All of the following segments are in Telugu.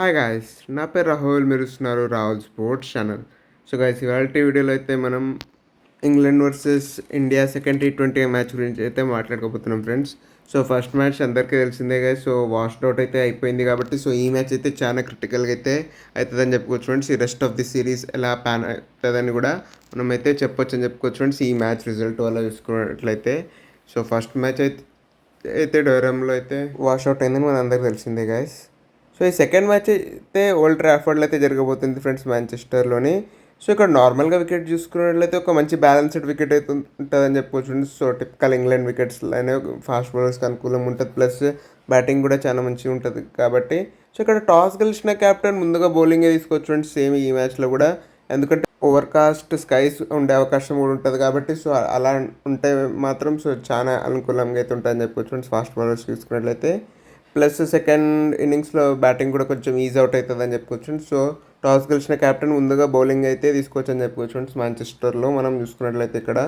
హాయ్ గాయ్స్, నా పేరు రాహుల్. మీరు చూస్తున్నారు Rahul sports channel. So guys, ఇవాళ వీడియోలో అయితే మనం England versus India second T20 match గురించి అయితే మాట్లాడుకోబోతున్నాం ఫ్రెండ్స్. సో ఫస్ట్ మ్యాచ్ అందరికీ తెలిసిందే గాయ్స్. సో వాష్డ్ అవుట్ అయితే అయిపోయింది కాబట్టి సో ఈ మ్యాచ్ అయితే చాలా క్రిటికల్గా అయితే అవుతుందని చెప్పుకోవచ్చు ఫ్రెండ్స్. ఈ రెస్ట్ ఆఫ్ ది సిరీస్ ఎలా ప్యాన్ అవుతుందని కూడా మనం అయితే చెప్పొచ్చు అని చెప్పుకోవచ్చు ఫ్రెండ్స్, ఈ మ్యాచ్ రిజల్ట్ వల్ల చూసుకున్నట్లయితే. సో ఫస్ట్ మ్యాచ్ అయితే డోరంలో అయితే వాష్అవుట్ అయిందని మన అందరికి తెలిసిందే గాయస్. సో ఈ సెకండ్ మ్యాచ్ అయితే ఓల్డ్ ట్రాఫర్డ్లో అయితే జరగబోతుంది ఫ్రెండ్స్, మాంచెస్టర్లోని. సో ఇక్కడ నార్మల్గా వికెట్ చూసుకున్నట్లయితే ఒక మంచి బ్యాలెన్స్డ్ వికెట్ అయితే ఉంటుందని చెప్పుకోవచ్చు friends. So typical England wickets అనేవి ఫాస్ట్ బౌలర్స్కి అనుకూలంగా ఉంటుంది, ప్లస్ బ్యాటింగ్ కూడా చాలా మంచిగా ఉంటుంది కాబట్టి. సో ఇక్కడ టాస్ గెలిచిన క్యాప్టెన్ ముందుగా బౌలింగే తీసుకోవచ్చు ఫ్రెండ్స్, సేమ్ ఈ మ్యాచ్లో కూడా. ఎందుకంటే ఓవర్కాస్ట్ స్కైస్ ఉండే అవకాశం కూడా ఉంటుంది కాబట్టి సో అలా ఉంటే మాత్రం సో చాలా అనుకూలంగా అయితే ఉంటుందని చెప్పుకోవచ్చు ఫ్రెండ్స్ ఫాస్ట్ బౌలర్స్ చూసుకున్నట్లయితే. ప్లస్ సెకండ్ ఇన్నింగ్స్లో బ్యాటింగ్ కూడా కొంచెం ఈజీ అవుట్ అవుతుంది అని చెప్పుకోవచ్చు. సో టాస్ గెలిచిన క్యాప్టెన్ ముందుగా బౌలింగ్ అయితే తీసుకోవచ్చు అని చెప్పుకోవచ్చు ఫ్రెండ్స్ మాంచెస్టర్లో మనం చూసుకున్నట్లయితే ఇక్కడ.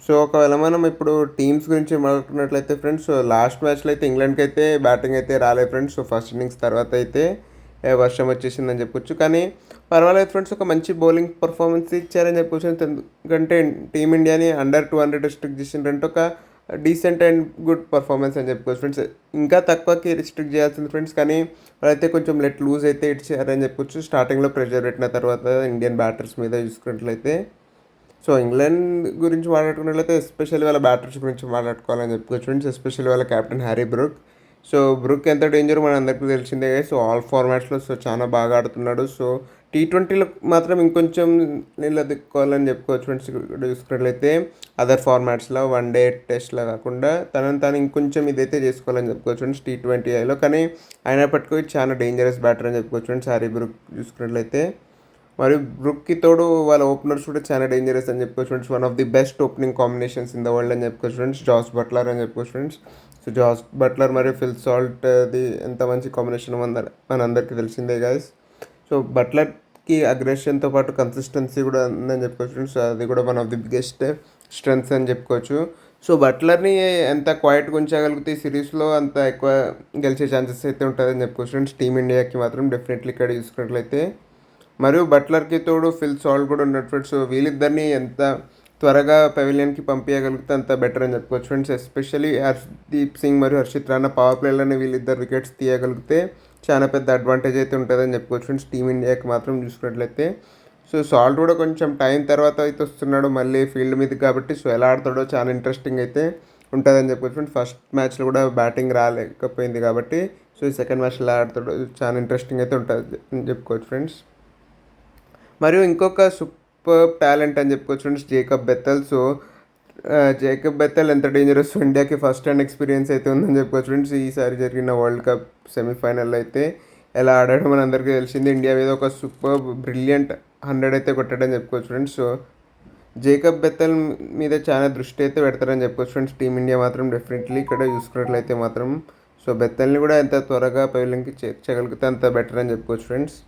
సో ఒకవేళ మనం ఇప్పుడు టీమ్స్ గురించి మాట్లాడుకున్నట్లయితే ఫ్రెండ్స్, సో లాస్ట్ మ్యాచ్లో అయితే ఇంగ్లాండ్కి అయితే బ్యాటింగ్ అయితే రాలేదు ఫ్రెండ్స్. సో ఫస్ట్ ఇన్నింగ్స్ తర్వాత అయితే వర్షం వచ్చేసిందని చెప్పొచ్చు, కానీ పర్వాలేదు ఫ్రెండ్స్, ఒక మంచి బౌలింగ్ పర్ఫార్మెన్స్ ఇచ్చారని చెప్పొచ్చు. ఎందుకంటే టీమిండియాని అండర్ 200 రిస్ట్రిక్ట్ చేసిందంటే ఒక డీసెంట్ అండ్ గుడ్ పర్ఫార్మెన్స్ అని చెప్పుకోవచ్చు ఫ్రెండ్స్. ఇంకా తక్కువకి రిస్ట్రిక్ట్ చేయాల్సింది ఫ్రెండ్స్, కానీ వాళ్ళైతే కొంచెం లెట్ లూజ్ అయితే ఇచ్చారని చెప్పొచ్చు. స్టార్టింగ్లో ప్రెషర్ పెట్టిన తర్వాత ఇండియన్ బ్యాటర్స్ మీద చూసుకున్నట్లయితే. సో ఇంగ్లాండ్ గురించి మాట్లాడుకున్నట్లయితే ఎస్పెషల్లీ వాళ్ళ బ్యాటర్స్ గురించి మాట్లాడుకోవాలని చెప్పుకోవచ్చు ఫ్రెండ్స్, ఎస్పెషల్లీ వాళ్ళ captain Harry Brook. So Brook ఎంత డేంజర్ మన అందరికీ తెలిసిందే. సో ఆల్ ఫార్మాట్స్లో సో చాలా బాగా ఆడుతున్నాడు. సో T20లో మాత్రం ఇంకొంచెం నిలదొక్కుకోవాలని చెప్పుకోవచ్చు ఫ్రెండ్స్. ఇక్కడ చూసుకున్నట్లయితే అదర్ ఫార్మాట్స్లో వన్ డే టెస్ట్లో కాకుండా తనని తాను ఇంకొంచెం ఇదైతే చేసుకోవాలని చెప్పుకోవచ్చు ఫ్రెండ్స్ T20లో. కానీ అయినప్పటికీ చాలా డేంజరస్ బ్యాటర్ అని చెప్పుకోవచ్చు ఫ్రెండ్స్ హ్యారీ బ్రూక్ చూసుకున్నట్లయితే. మరియు బ్రూక్కి తోడు వాళ్ళ ఓపెనర్స్ కూడా చాలా డేంజరస్ అని చెప్పుకోవచ్చు friends. One of the best opening combinations in the world అని చెప్పుకోవచ్చు ఫ్రెండ్స్, జాస్ బట్లర్ అని చెప్పుకోవచ్చు ఫ్రెండ్స్. సో జాస్ బట్లర్ మరియు ఫిల్ సాల్ట్ది ఎంత మంచి కాంబినేషన్ మనందరికీ తెలిసిందే గాయస్. సో బట్లర్కి అగ్రెషన్తో పాటు కన్సిస్టెన్సీ కూడా ఉందని చెప్పుకోవచ్చు ఫ్రెండ్స్, అది కూడా one of the biggest strengths అని చెప్పుకోవచ్చు. సో బట్లర్ని ఎంత క్వైట్గా ఉంచగలిగితే ఈ సిరీస్లో అంత ఎక్కువ గెలిచే ఛాన్సెస్ అయితే ఉంటుందని చెప్పుకోవచ్చు ఫ్రెండ్స్ టీమిండియాకి మాత్రం డెఫినెట్లీ ఇక్కడ చూసుకున్నట్లయితే. మరియు బట్లర్కి తోడు ఫిల్ సాల్ట్ కూడా ఉన్నట్టు ఫ్రెండ్స్. సో వీళ్ళిద్దరిని ఎంత త్వరగా పెవిలియన్కి పంపించగలిగితే అంత బెటర్ అని చెప్పుకోవచ్చు ఫ్రెండ్స్. ఎస్పెషల్లీ హర్షదీప్ సింగ్ మరియు హర్షిత్ రాణా పవర్ ప్లేలోనే వీళ్ళిద్దరు వికెట్స్ తీయగలిగితే చాలా పెద్ద అడ్వాంటేజ్ అయితే ఉంటుందని చెప్పుకోవచ్చు ఫ్రెండ్స్ టీమిండియాకి మాత్రం చూసుకున్నట్లయితే. సో సాల్ట్ కూడా కొంచెం టైం తర్వాత అయితే వస్తున్నాడు మళ్ళీ ఫీల్డ్ మీదకి కాబట్టి సో ఎలా ఆడతాడో చాలా ఇంట్రెస్టింగ్ అయితే ఉంటుందని చెప్పుకోవచ్చు ఫ్రెండ్స్. ఫస్ట్ మ్యాచ్లో కూడా బ్యాటింగ్ రాలేకపోయింది కాబట్టి సో ఈ సెకండ్ మ్యాచ్లో ఎలా ఆడతాడో చాలా ఇంట్రెస్టింగ్ అయితే ఉంటుంది అని చెప్పుకోవచ్చు ఫ్రెండ్స్. మరియు ఇంకొక సూపర్ టాలెంట్ అని చెప్పుకోవచ్చు ఫ్రెండ్స్, జేకబ్ బెత్తల్. సో జేకబ్ బెత్తల్ ఎంత డేంజరస్ ఇండియాకి ఫస్ట్ హ్యాండ్ ఎక్స్పీరియన్స్ అయితే ఉందని చెప్పుకోవచ్చు ఫ్రెండ్స్. ఈసారి జరిగిన వరల్డ్ కప్ సెమీఫైనల్లో అయితే ఎలా ఆడాడో మన అందరికీ తెలిసింది. ఇండియా మీద ఒక సూపర్ బ్రిలియంట్ 100 అయితే కొట్టాడని చెప్పుకోవచ్చు ఫ్రెండ్స్. సో జేకబ్ బెత్తల్ మీద చాలా దృష్టి అయితే పెడతారని చెప్పుకోవచ్చు ఫ్రెండ్స్ టీమిండియా మాత్రం డెఫినెట్లీ ఇక్కడ చూసుకున్నట్లయితే మాత్రం. సో బెత్తల్ని కూడా ఎంత త్వరగా పైలింగ్కి చేర్చగలిగితే అంత బెటర్ అని చెప్పుకోవచ్చు ఫ్రెండ్స్.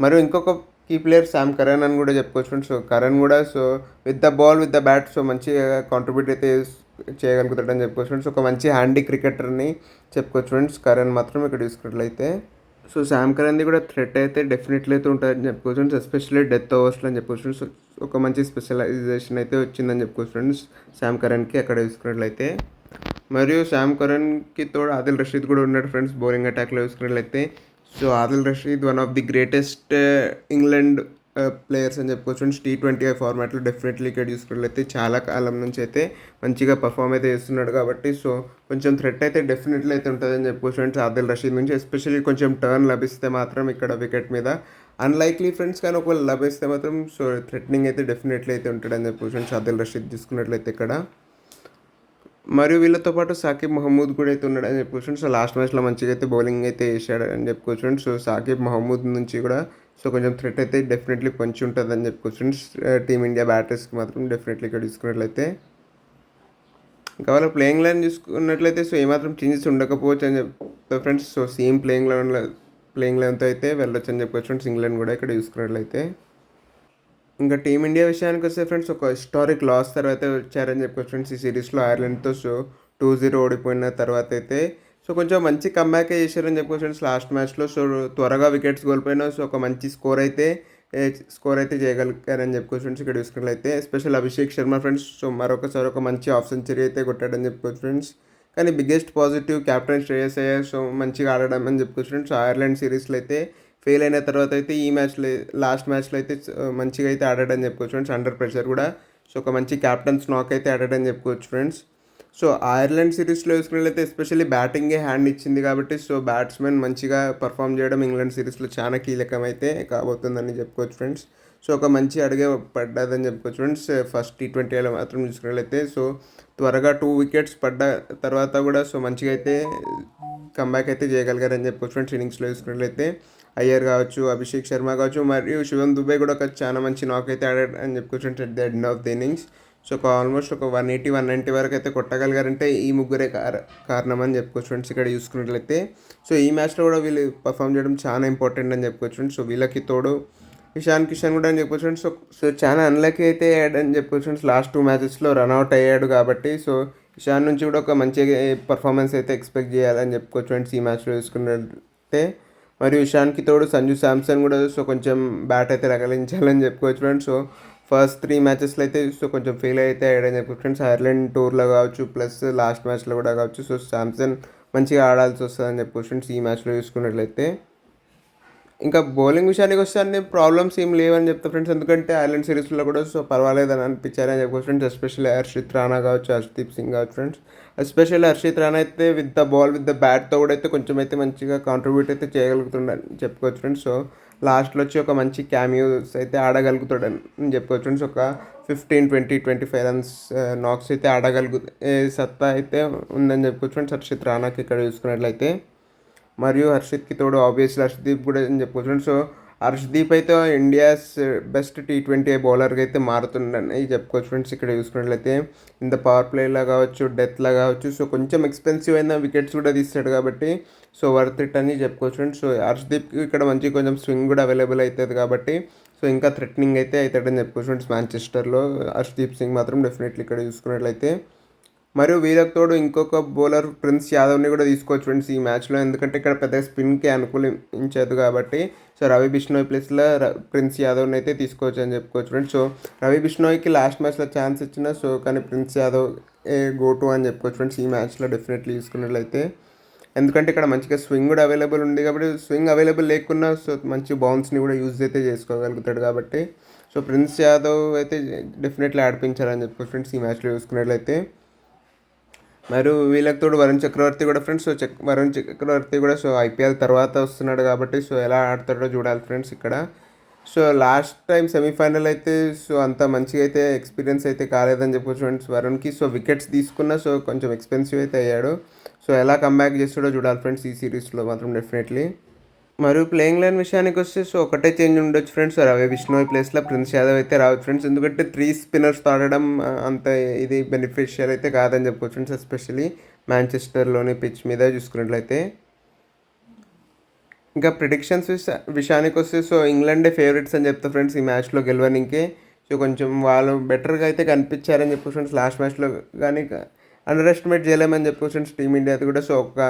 మరియు ఇంకొక కీ ప్లేయర్ శామ్ కరన్ అని కూడా చెప్పుకోవచ్చు ఫ్రెండ్స్. సో కరన్ కూడా so with the ball with the bat so మంచిగా కాంట్రిబ్యూట్ అయితే చేయగలుగుతాడని చెప్పుకోవచ్చు ఫ్రెండ్స్. ఒక మంచి హ్యాండీ క్రికెటర్ని చెప్పుకోవచ్చు ఫ్రెండ్స్ కరన్ మాత్రం ఇక్కడ చూసుకున్నట్లయితే. సో శామ్ కరన్ది కూడా థ్రెట్ అయితే డెఫినెట్లీ అయితే ఉంటుందని చెప్పుకోవచ్చు ఫ్రెండ్స్, ఎస్పెషల్లీ డెత్ ఓవర్స్లో అని చెప్పుకోవచ్చు ఫ్రెండ్స్. ఒక మంచి స్పెషలైజేషన్ అయితే వచ్చిందని చెప్పుకోవచ్చు ఫ్రెండ్స్ శామ్ కరన్కి అక్కడ చూసుకున్నట్లయితే. మరియు శామ్ కరన్కి తోడు ఆదిల్ రషీద్ కూడా ఉన్నాడు ఫ్రెండ్స్ బౌలింగ్ అటాక్లో చూసుకున్నట్లయితే. So Adil Rashid one of the greatest England players అని చెప్పుకోవచ్చు ఫ్రెండ్స్ T20 ఫార్మాట్లో డెఫినెట్లీ ఇక్కడ చూసుకున్నట్లయితే చాలా కాలం నుంచి అయితే మంచిగా పర్ఫామ్ అయితే చేస్తున్నాడు కాబట్టి సో కొంచెం థ్రెట్ అయితే డెఫినెట్లీ అయితే ఉంటుందని చెప్పుకోవచ్చు ఫ్రెండ్స్ ఆదిల్ రషీద్ నుంచి. ఎస్పెషల్లీ కొంచెం టర్న్ లభిస్తే మాత్రం ఇక్కడ వికెట్ మీద అన్లైక్లీ ఫ్రెండ్స్, కానీ ఒకవేళ లభిస్తే మాత్రం సో థ్రెట్నింగ్ అయితే డెఫినెట్లీ అయితే ఉంటుందని చెప్పుకోవచ్చు ఫ్రెండ్స్ ఆదిల్ రషీద్ తీసుకున్నట్లయితే ఇక్కడ. మరియు వీళ్ళతో పాటు సాకిబ్ మహమ్మద్ కూడా అయితే ఉన్నాడని చెప్పుకోవచ్చు. సో లాస్ట్ మ్యాచ్లో మంచిగా అయితే బౌలింగ్ అయితే వేసాడు అని చెప్పుకోవచ్చు. సో సాకిబ్ మహమ్మద్ నుంచి కూడా సో కొంచెం థ్రెట్ అయితే డెఫినెట్లీ పొంచి ఉంటుందని చెప్పుకోవచ్చు. టీమిండియా బ్యాటర్స్కి మాత్రం డెఫినెట్లీ ఇక్కడ చూసుకున్నట్లయితే. ఇంకా వాళ్ళ ప్లేయింగ్ లైన్ చూసుకున్నట్లయితే సో ఏమాత్రం చేంజెస్ ఉండకపోవచ్చు అని చెప్తా ఫ్రెండ్స్. సో సేమ్ ప్లేయింగ్ లైన్తో అయితే వెళ్ళొచ్చు అని చెప్పుకోవచ్చు ఫ్రెండ్స్ ఇంగ్లాండ్ కూడా ఇక్కడ చూసుకున్నట్లయితే. ఇంకా టీమిండియా విషయానికి వస్తే ఫ్రెండ్స్ ఒక హిస్టారిక్ లాస్ తర్వాత వచ్చారని చెప్పుకోవచ్చు ఫ్రెండ్స్ ఈ సిరీస్లో ఐర్లాండ్తో. సో 2-0 ఓడిపోయిన తర్వాత అయితే సో కొంచెం మంచి కమ్‌బ్యాకే చేశారని చెప్పుకోవచ్చు ఫ్రెండ్స్ లాస్ట్ మ్యాచ్‌లో. సో త్వరగా వికెట్స్ కోల్పోయినా సో ఒక మంచి స్కోర్ అయితే చేయగలిగారని చెప్పుకోవచ్చు ఫ్రెండ్స్ ఇక్కడ చూసుకున్నట్లయితే. Special Abhishek Sharma friends so మరొకసారి ఒక మంచి హాఫ్ సెంచరీ అయితే కొట్టాడని చెప్పుకోవచ్చు ఫ్రెండ్స్. కానీ biggest positive captain Shreyas Iyer so మంచిగా ఆడడం అని చెప్పుకోవచ్చు ఫ్రెండ్స్. ఐర్లాండ్ సిరీస్‌లో అయితే ఫెయిల్ అయిన తర్వాత అయితే ఈ మ్యాచ్‌లో లాస్ట్ మ్యాచ్‌లో అయితే మంచిగా అయితే ఆడాడని చెప్పుకోవచ్చు ఫ్రెండ్స్. అండర్ ప్రెషర్ కూడా సో ఒక మంచి క్యాప్టెన్స్ నాక్ అయితే ఆడాడని చెప్పుకోవచ్చు ఫ్రెండ్స్. సో ఐర్లాండ్ సిరీస్‌లో చూసుకున్నట్లయితే ఎస్పెషల్లీ బ్యాటింగే హ్యాండ్ ఇచ్చింది కాబట్టి సో బ్యాట్స్‌మెన్ మంచిగా పర్ఫామ్ చేయడం ఇంగ్లాండ్ సిరీస్‌లో చాలా కీలకమైతే కాబోతుందని చెప్పుకోవచ్చు ఫ్రెండ్స్. సో ఒక మంచి అడుగే పడ్డదని చెప్పుకోవచ్చు ఫ్రెండ్స్. ఫస్ట్ టీ20లో మాత్రం చూసుకున్నట్లయితే సో త్వరగా 2 వికెట్స్ పడ్డ తర్వాత కూడా సో మంచిగా అయితే కమ్‌బ్యాక్ అయితే చేయగలిగారని చెప్పుకోవచ్చు ఫ్రెండ్స్. ఇన్నింగ్స్‌లో చూసుకున్నట్లయితే అయ్యర్ కావచ్చు, అభిషేక్ శర్మ కావచ్చు మరియు శివం దుబే కూడా ఒక చాలా మంచి నాక్ అయితే ఆడాడు అని చెప్పుకోవచ్చు friends at the end of the innings. So almost ఒక 180, 190 వరకు అయితే కొట్టగలిగారంటే ఈ ముగ్గురే కారణం అని చెప్పుకోవచ్చు ఫ్రెండ్స్ ఇక్కడ చూసుకున్నట్లయితే. సో ఈ మ్యాచ్లో కూడా వీళ్ళు పర్ఫామ్ చేయడం చాలా ఇంపార్టెంట్ అని చెప్పుకోవచ్చు ఫ్రెండ్స్. సో వీళ్ళకి తోడు ఇషాన్ కిషన్ కూడా అని చెప్పుకోవచ్చు ఫ్రెండ్స్. సో చాలా అన్లక్కీ అయితే అయ్యాడని చెప్పుకోవచ్చు ఫ్రెండ్స్. లాస్ట్ 2 మ్యాచెస్లో రన్అట్ అయ్యాడు కాబట్టి సో ఇషాన్ నుంచి కూడా ఒక మంచి పర్ఫార్మెన్స్ అయితే ఎక్స్పెక్ట్ చేయాలని చెప్పుకోవచ్చు ఫ్రెండ్స్ ఈ మ్యాచ్లో చూసుకున్నట్లయితే. మరియు ఇషాన్కి తోడు సంజు శాంసన్ కూడా సో కొంచెం బ్యాట్ అయితే రగలించాలని చెప్పుకోవచ్చు ఫ్రెండ్స్. సో ఫస్ట్ 3 మ్యాచెస్లో అయితే సో కొంచెం ఫెయిల్ అయితే అయ్యాడని చెప్పుకోవచ్చు ఫ్రెండ్స్. ఐర్లాండ్ టూర్లో కావచ్చు ప్లస్ లాస్ట్ మ్యాచ్లో కూడా కావచ్చు సో శాంసన్ మంచిగా ఆడాల్సి వస్తుందని చెప్పుకోవచ్చు ఫ్రెండ్స్ ఈ మ్యాచ్లో చూసుకున్నట్లయితే. ఇంకా బౌలింగ్ విషయానికి వస్తే అన్ని ప్రాబ్లమ్స్ ఏం లేవని చెప్తా ఫ్రెండ్స్. ఎందుకంటే ఐర్లాండ్ సిరీస్లో కూడా సో పర్వాలేదని అనిపించారని చెప్పుకోవచ్చు ఫ్రెండ్స్. ఎస్పెషల్లీ హర్షిత్ రాణా కావచ్చు, హర్షదీప్ సింగ్ కావచ్చు ఫ్రెండ్స్. ఎస్పెషల్లీ హర్షిత్ రాణా అయితే with the ball with the బ్యాట్తో కూడా అయితే కొంచెం అయితే మంచిగా కాంట్రిబ్యూట్ అయితే చేయగలుగుతుండని చెప్పుకోవచ్చు ఫ్రెండ్స్. సో లాస్ట్లో వచ్చి ఒక మంచి క్యామియోస్ అయితే ఆడగలుగుతాడని చెప్పుకోవచ్చు ఫ్రెండ్స్. ఒక 15, 20, 25 రన్స్ నాక్స్ అయితే సత్తా అయితే ఉందని చెప్పుకోవచ్చు ఫ్రెండ్స్ హర్షిత్ రాణాకి ఇక్కడ చూసుకున్నట్లయితే. మరియు హర్షిత్కి తోడు ఆబ్వియస్లీ హర్షదీప్ కూడా అని చెప్పుకోవచ్చు. సో హర్షదీప్ అయితే ఇండియాస్ బెస్ట్ టీ20 బౌలర్గా అయితే మారుతుండని చెప్పుకోవచ్చు ఫ్రెండ్స్ ఇక్కడ చూసుకున్నట్లయితే. ఇంత పవర్ ప్లేలో కావచ్చు, డెత్లో కావచ్చు సో కొంచెం ఎక్స్పెన్సివ్ అయిన వికెట్స్ కూడా తీస్తాడు కాబట్టి సో వర్త్ ఇట్ అని చెప్పుకోవచ్చు ఫ్రెండ్స్. సో హర్షదీప్కి ఇక్కడ మంచి కొంచెం స్వింగ్ కూడా అవైలబుల్ అవుతుంది కాబట్టి సో ఇంకా థ్రెటనింగ్ అయితే అవుతాడని చెప్పుకోవచ్చు ఫ్రెండ్స్ మాంచెస్టర్లో. హర్షదీప్ సింగ్ మాత్రం డెఫినెట్లీ ఇక్కడ చూసుకున్నట్లయితే. మరియు వీళ్ళకి తోడు ఇంకొక బౌలర్ ప్రిన్స్ యాదవ్ని కూడా తీసుకోవచ్చు ఫ్రెండ్స్ ఈ మ్యాచ్లో. ఎందుకంటే ఇక్కడ పెద్దగా స్పిన్కి అనుకూలించదు కాబట్టి సో రవి బిష్నోయ్ ప్లేస్లో ప్రిన్స్ యాదవ్ని అయితే తీసుకోవచ్చు అని చెప్పుకోవచ్చు ఫ్రెండ్స్. సో రవి బిష్నోయ్కి లాస్ట్ మ్యాచ్లో ఛాన్స్ ఇచ్చిన సో కానీ ప్రిన్స్ యాదవ్ గో టు అని చెప్పుకోవచ్చు ఫ్రెండ్స్ ఈ మ్యాచ్లో డెఫినెట్లీ తీసుకున్నట్లయితే. ఎందుకంటే ఇక్కడ మంచిగా స్వింగ్ కూడా అవైలబుల్ ఉంది కాబట్టి స్వింగ్ అవైలబుల్ లేకున్నా సో మంచి బౌన్స్ని కూడా యూజ్ అయితే చేసుకోగలుగుతాడు కాబట్టి సో ప్రిన్స్ యాదవ్ అయితే డెఫినెట్లీ ఆడిపించాలని చెప్పుకోవచ్చు ఫ్రెండ్స్ ఈ మ్యాచ్లో చూసుకున్నట్లయితే. మరియు వీళ్ళకి తోడు వరుణ్ చక్రవర్తి కూడా ఫ్రెండ్స్. సో వరుణ్ చక్రవర్తి కూడా సో ఐపీఎల్ తర్వాత వస్తున్నాడు కాబట్టి సో ఎలా ఆడతాడో చూడాలి ఫ్రెండ్స్ ఇక్కడ. సో లాస్ట్ టైం సెమీఫైనల్ అయితే సో అంత మంచిగా అయితే ఎక్స్పీరియన్స్ అయితే కాలేదని చెప్పొచ్చు ఫ్రెండ్స్ వరుణ్కి. సో వికెట్స్ తీసుకున్నా సో కొంచెం ఎక్స్పెన్సివ్ అయితే అయ్యాడు. సో ఎలా కమ్బ్యాక్ చేస్తాడో చూడాలి ఫ్రెండ్స్ ఈ సిరీస్లో మాత్రం డెఫినెట్లీ. మరియు ప్లేయింగ్ లైన్ విషయానికి వస్తే సో ఒకటే చేంజ్ ఉండొచ్చు ఫ్రెండ్స్. రవి బిష్నోయ్ ప్లేస్లో ప్రిన్స్ యాదవ్ అయితే రావచ్చు ఫ్రెండ్స్. ఎందుకంటే 3 స్పిన్నర్స్ ఆడడం అంత ఇది బెనిఫిషియల్ అయితే కాదని చెప్పుకోవచ్చు ఫ్రెండ్స్. ఎస్పెషల్లీ మాంచెస్టర్లోని పిచ్ మీద చూసుకున్నట్లయితే. ఇంకా ప్రిడిక్షన్స్ విషయానికి వస్తే సో ఇంగ్లాండే ఫేవరెట్స్ అని చెప్తా ఫ్రెండ్స్ ఈ మ్యాచ్లో గెలవడానికే. సో కొంచెం వాళ్ళు బెటర్గా అయితే కనిపించారని చెప్పొచ్చు ఫ్రెండ్స్ లాస్ట్ మ్యాచ్లో. కానీ అండర్ ఎస్టిమేట్ చేయలేమని చెప్పుకోవచ్చు ఫ్రెండ్స్ టీమిండియాది కూడా. సో ఒక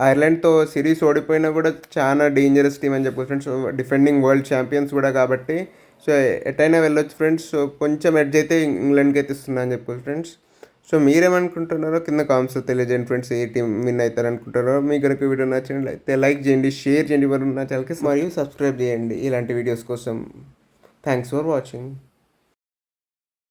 ఐర్లాండ్తో సిరీస్ ఓడిపోయినా కూడా చాలా డేంజరస్ టీం అని చెప్పుకోవచ్చు ఫ్రెండ్స్. డిఫెండింగ్ వరల్డ్ ఛాంపియన్స్ కూడా కాబట్టి సో ఎటైనా వెళ్ళొచ్చు ఫ్రెండ్స్. సో కొంచెం ఎడ్జ్ అయితే ఇంగ్లాండ్కి అయితే ఇస్తున్నా అని చెప్పుకోవచ్చు ఫ్రెండ్స్. సో మీరేమనుకుంటున్నారో కింద కామెంట్స్లో తెలియజేయండి ఫ్రెండ్స్. ఏ టీం విన్ అవుతారనుకుంటారో. మీకు కనుక వీడియో నచ్చినట్లయితే లైక్ చేయండి, షేర్ చేయండి, మరి నా ఛానల్కి మరియు సబ్స్క్రైబ్ చేయండి ఇలాంటి వీడియోస్ కోసం. Thanks for watching.